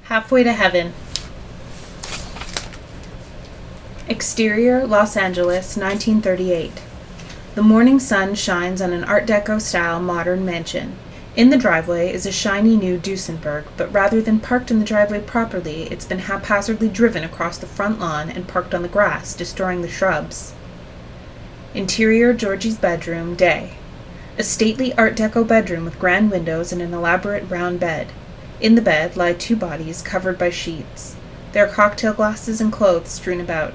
Halfway to Heaven. Exterior, Los Angeles, 1938. The morning sun shines on an Art Deco-style modern mansion. In the driveway is a shiny new Duesenberg, but rather than parked in the driveway properly, it's been haphazardly driven across the front lawn and parked on the grass, destroying the shrubs. Interior, Georgie's bedroom, day. A stately Art Deco bedroom with grand windows and an elaborate round bed. In the bed lie two bodies covered by sheets. There are cocktail glasses and clothes strewn about.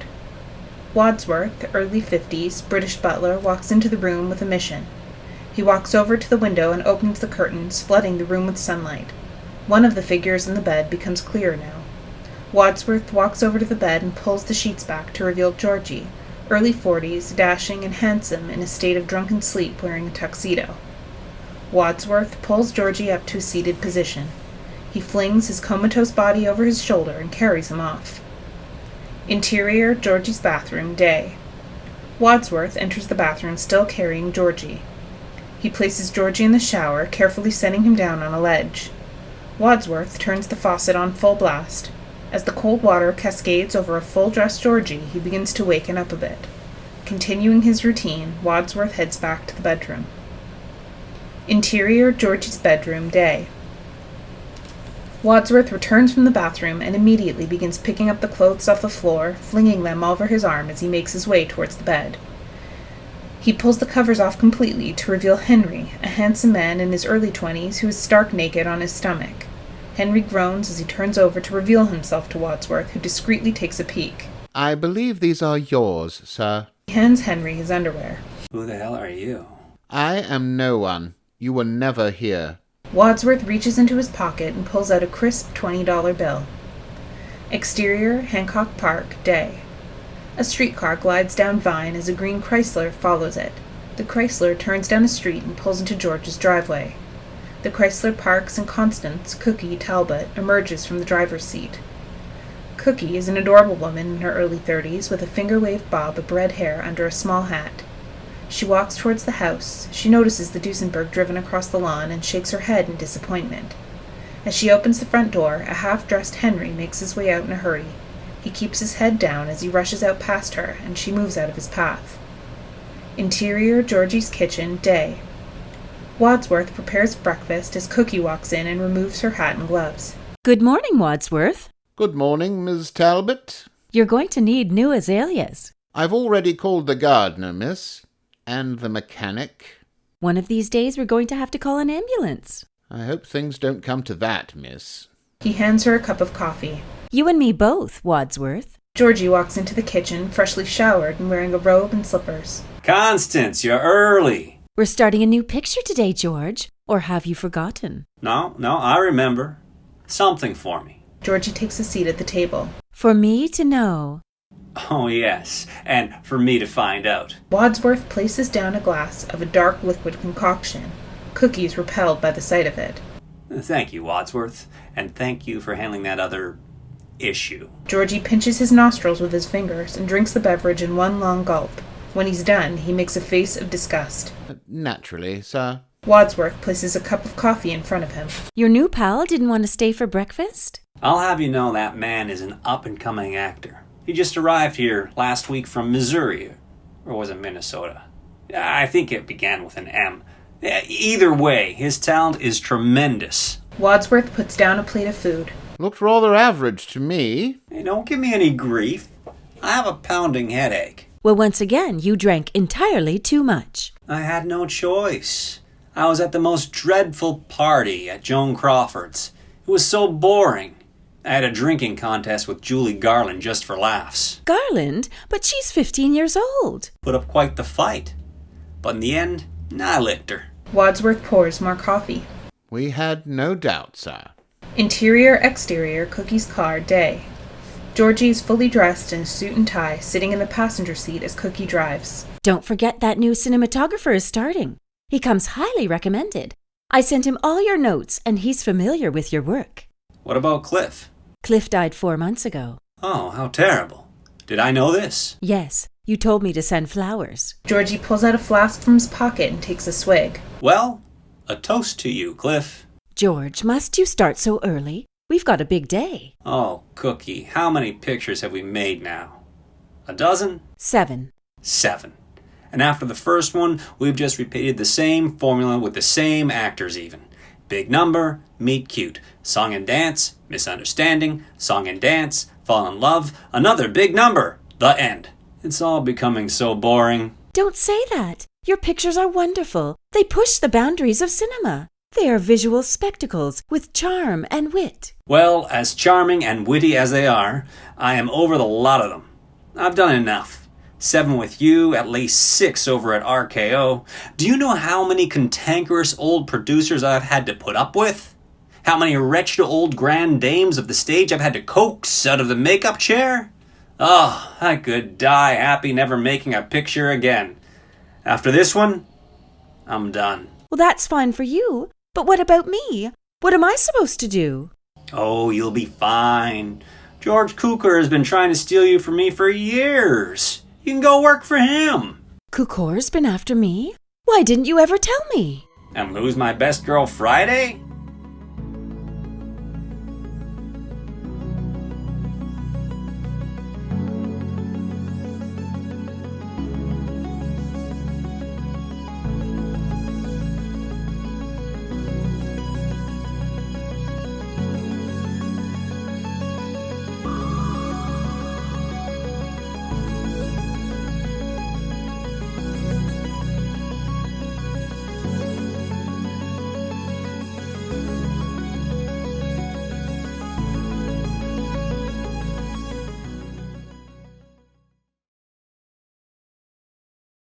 Wadsworth, early 50s, British butler, walks into the room with a mission. He walks over to the window and opens the curtains, flooding the room with sunlight. One of the figures in the bed becomes clearer now. Wadsworth walks over to the bed and pulls the sheets back to reveal Georgie, early 40s, dashing and handsome in a state of drunken sleep, wearing a tuxedo. Wadsworth pulls Georgie up to a seated position. He flings his comatose body over his shoulder and carries him off. Interior, Georgie's bathroom, day. Wadsworth enters the bathroom still carrying Georgie. He places Georgie in the shower, carefully setting him down on a ledge. Wadsworth turns the faucet on full blast. As the cold water cascades over a full-dressed Georgie, he begins to waken up a bit. Continuing his routine, Wadsworth heads back to the bedroom. Interior, Georgie's bedroom, day. Wadsworth returns from the bathroom and immediately begins picking up the clothes off the floor, flinging them over his arm as he makes his way towards the bed. He pulls the covers off completely to reveal Henry, a handsome man in his early 20s who is stark naked on his stomach. Henry groans as he turns over to reveal himself to Wadsworth, who discreetly takes a peek. I believe these are yours, sir. He hands Henry his underwear. Who the hell are you? I am no one. You were never here. Wadsworth reaches into his pocket and pulls out a crisp $20 bill. Exterior, Hancock Park, day. A streetcar glides down Vine as a green Chrysler follows it. The Chrysler turns down a street and pulls into George's driveway. The Chrysler parks and Constance, Cookie Talbot, emerges from the driver's seat. Cookie is an adorable woman in her early 30s with a finger-waved bob of red hair under a small hat. She walks towards the house. She notices the Duesenberg driven across the lawn and shakes her head in disappointment. As she opens the front door, a half-dressed Henry makes his way out in a hurry. He keeps his head down as he rushes out past her, and she moves out of his path. Interior, Georgie's kitchen, day. Wadsworth prepares breakfast as Cookie walks in and removes her hat and gloves. Good morning, Wadsworth. Good morning, Miss Talbot. You're going to need new azaleas. I've already called the gardener, miss. And the mechanic. One of these days we're going to have to call an ambulance. I hope things don't come to that, miss. He hands her a cup of coffee. You and me both, Wadsworth. Georgie walks into the kitchen, freshly showered and wearing a robe and slippers. Constance, you're early. We're starting a new picture today, George. Or have you forgotten? No, I remember. Something for me. Georgie takes a seat at the table. For me to know. Oh, yes, and for me to find out. Wadsworth places down a glass of a dark liquid concoction. Cookie is repelled by the sight of it. Thank you, Wadsworth, and thank you for handling that other issue. Georgie pinches his nostrils with his fingers and drinks the beverage in one long gulp. When he's done, he makes a face of disgust. Naturally, sir. Wadsworth places a cup of coffee in front of him. Your new pal didn't want to stay for breakfast? I'll have you know that man is an up-and-coming actor. He just arrived here last week from Missouri, or was it Minnesota? I think it began with an M. Either way, his talent is tremendous. Wadsworth puts down a plate of food. Looked rather average to me. Hey, don't give me any grief. I have a pounding headache. Well, once again, you drank entirely too much. I had no choice. I was at the most dreadful party at Joan Crawford's. It was so boring. I had a drinking contest with Julie Garland just for laughs. Garland? But she's 15 years old. Put up quite the fight. But in the end, I licked her. Wadsworth pours more coffee. We had no doubt, sir. Interior, exterior, Cookie's car, day. Georgie is fully dressed in a suit and tie, sitting in the passenger seat as Cookie drives. Don't forget that new cinematographer is starting. He comes highly recommended. I sent him all your notes, and he's familiar with your work. What about Cliff? Cliff died 4 months ago. Oh, how terrible. Did I know this? Yes, you told me to send flowers. Georgie pulls out a flask from his pocket and takes a swig. Well, a toast to you, Cliff. George, must you start so early? We've got a big day. Oh, Cookie, how many pictures have we made now? A dozen? 7. 7. And after the first one, we've just repeated the same formula with the same actors even. Big number, meet cute. Song and dance, misunderstanding. Song and dance, fall in love. Another big number, the end. It's all becoming so boring. Don't say that. Your pictures are wonderful. They push the boundaries of cinema. They are visual spectacles with charm and wit. Well, as charming and witty as they are, I am over the lot of them. I've done enough. 7 with you, at least 6 over at RKO. Do you know how many cantankerous old producers I've had to put up with? How many wretched old grand dames of the stage I've had to coax out of the makeup chair? Oh, I could die happy never making a picture again. After this one, I'm done. Well, that's fine for you. But what about me? What am I supposed to do? Oh, you'll be fine. George Cukor has been trying to steal you from me for years. You can go work for him. Cukor's been after me? Why didn't you ever tell me? And lose my best girl Friday?